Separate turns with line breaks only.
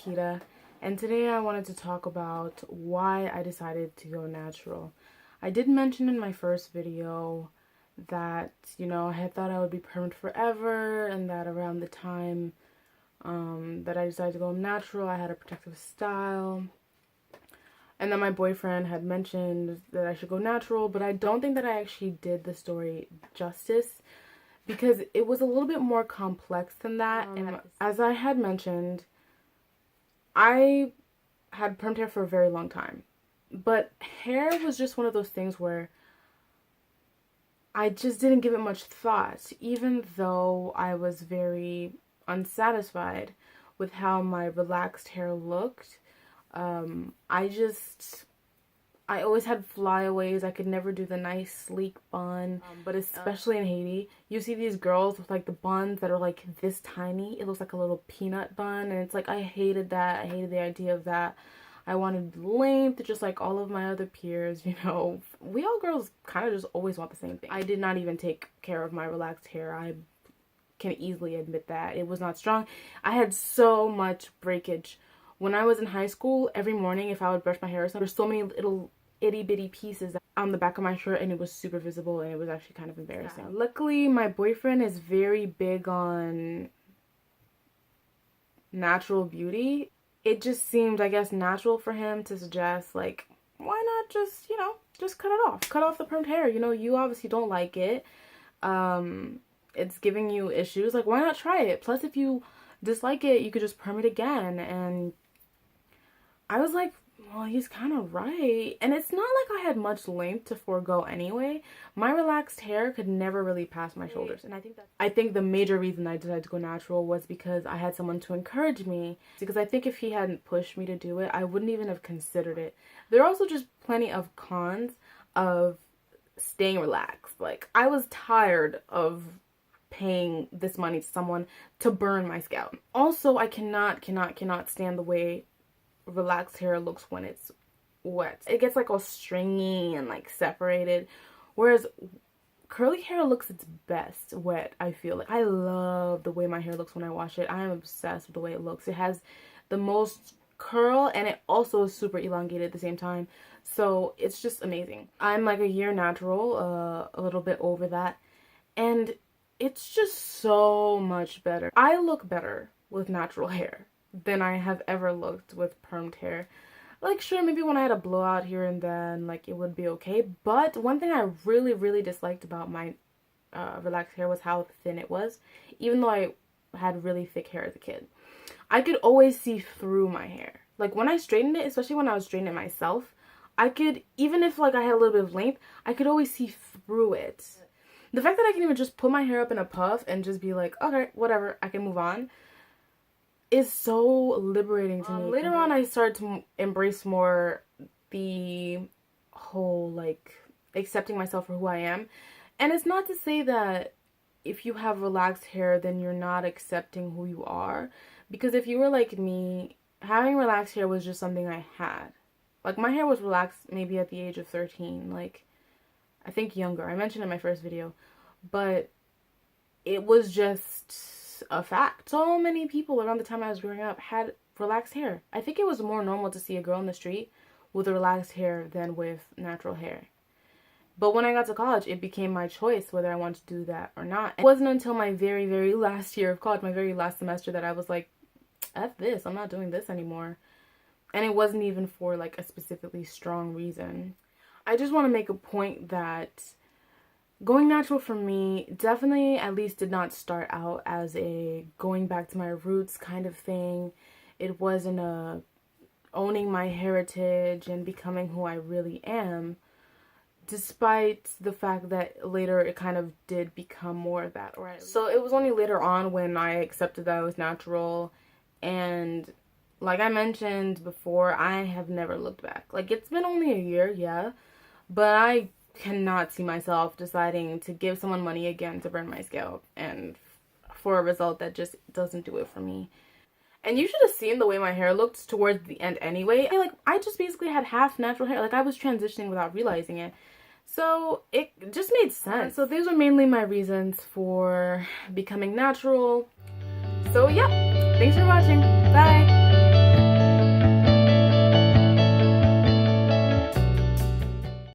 Kita, and today I wanted to talk about why I decided to go natural. I did mention in my first video that, I had thought I would be permed forever, and that around the time that I decided to go natural, I had a protective style. And then my boyfriend had mentioned that I should go natural, but I don't think that I actually did the story justice because it was a little bit more complex than that. And as I had mentioned, I had permed hair for a very long time, but hair was just one of those things where I just didn't give it much thought, even though I was very unsatisfied with how my relaxed hair looked. I always had flyaways. I could never do the nice sleek bun, but especially in Haiti, you see these girls with like the buns that are like this tiny. It looks like a little peanut bun, and it's like I hated that. I hated the idea of that. I wanted length, just like all of my other peers, We all girls kind of just always want the same thing. I did not even take care of my relaxed hair. I can easily admit that. It was not strong. I had so much breakage. When I was in high school, every morning if I would brush my hair or something, there's so many little itty bitty pieces on the back of my shirt, and it was super visible, and it was actually kind of embarrassing. Yeah. Luckily, my boyfriend is very big on natural beauty. It just seemed, I guess, natural for him to suggest, like, why not just, just cut it off. Cut off the permed hair. You obviously don't like it. It's giving you issues. Like, why not try it? Plus, if you dislike it, you could just perm it again. And I was like, well, he's kind of right. And it's not like I had much length to forego anyway. My relaxed hair could never really pass my shoulders. And I think the major reason I decided to go natural was because I had someone to encourage me. Because I think if he hadn't pushed me to do it, I wouldn't even have considered it. There are also just plenty of cons of staying relaxed. Like, I was tired of paying this money to someone to burn my scalp. Also, I cannot stand the way relaxed hair looks when it's wet. It gets like all stringy and like separated, whereas curly hair looks its best wet. I feel like I love the way my hair looks when I wash it. I am obsessed with the way it looks. It has the most curl, and it also is super elongated at the same time, so it's just amazing. I'm like a year natural, a little bit over that, and it's just so much better. I look better with natural hair than I have ever looked with permed hair. Like, sure, maybe when I had a blowout here and then, like, it would be okay. But one thing I really disliked about my relaxed hair was how thin it was. Even though I had really thick hair as a kid, I could always see through my hair. Like, when I straightened it, especially when I was straightening it myself, I could, even if like I had a little bit of length, I could always see through it. The fact that I can even just put my hair up in a puff and just be like, okay, whatever, I can move on, is so liberating to me. Later on, I started to embrace more the whole, like, accepting myself for who I am. And it's not to say that if you have relaxed hair, then you're not accepting who you are. Because if you were like me, having relaxed hair was just something I had. Like, my hair was relaxed maybe at the age of 13. Like, I think younger. I mentioned in my first video. But it was just a fact. So many people around the time I was growing up had relaxed hair. I think it was more normal to see a girl in the street with relaxed hair than with natural hair. But when I got to college, it became my choice whether I wanted to do that or not. It wasn't until my very last year of college, my very last semester, that I was like, F this, I'm not doing this anymore. And it wasn't even for like a specifically strong reason. I just want to make a point that going natural for me definitely at least did not start out as a going back to my roots kind of thing. It wasn't a owning my heritage and becoming who I really am, despite the fact that later it kind of did become more of that. Right? So it was only later on when I accepted that I was natural, and like I mentioned before, I have never looked back. Like, it's been only a year, yeah, but I cannot see myself deciding to give someone money again to burn my scalp, and for a result that just doesn't do it for me. And you should have seen the way my hair looked towards the end anyway. I just basically had half natural hair. Like, I was transitioning without realizing it. So it just made sense. So these were mainly my reasons for becoming natural. So yeah, thanks for watching. Bye!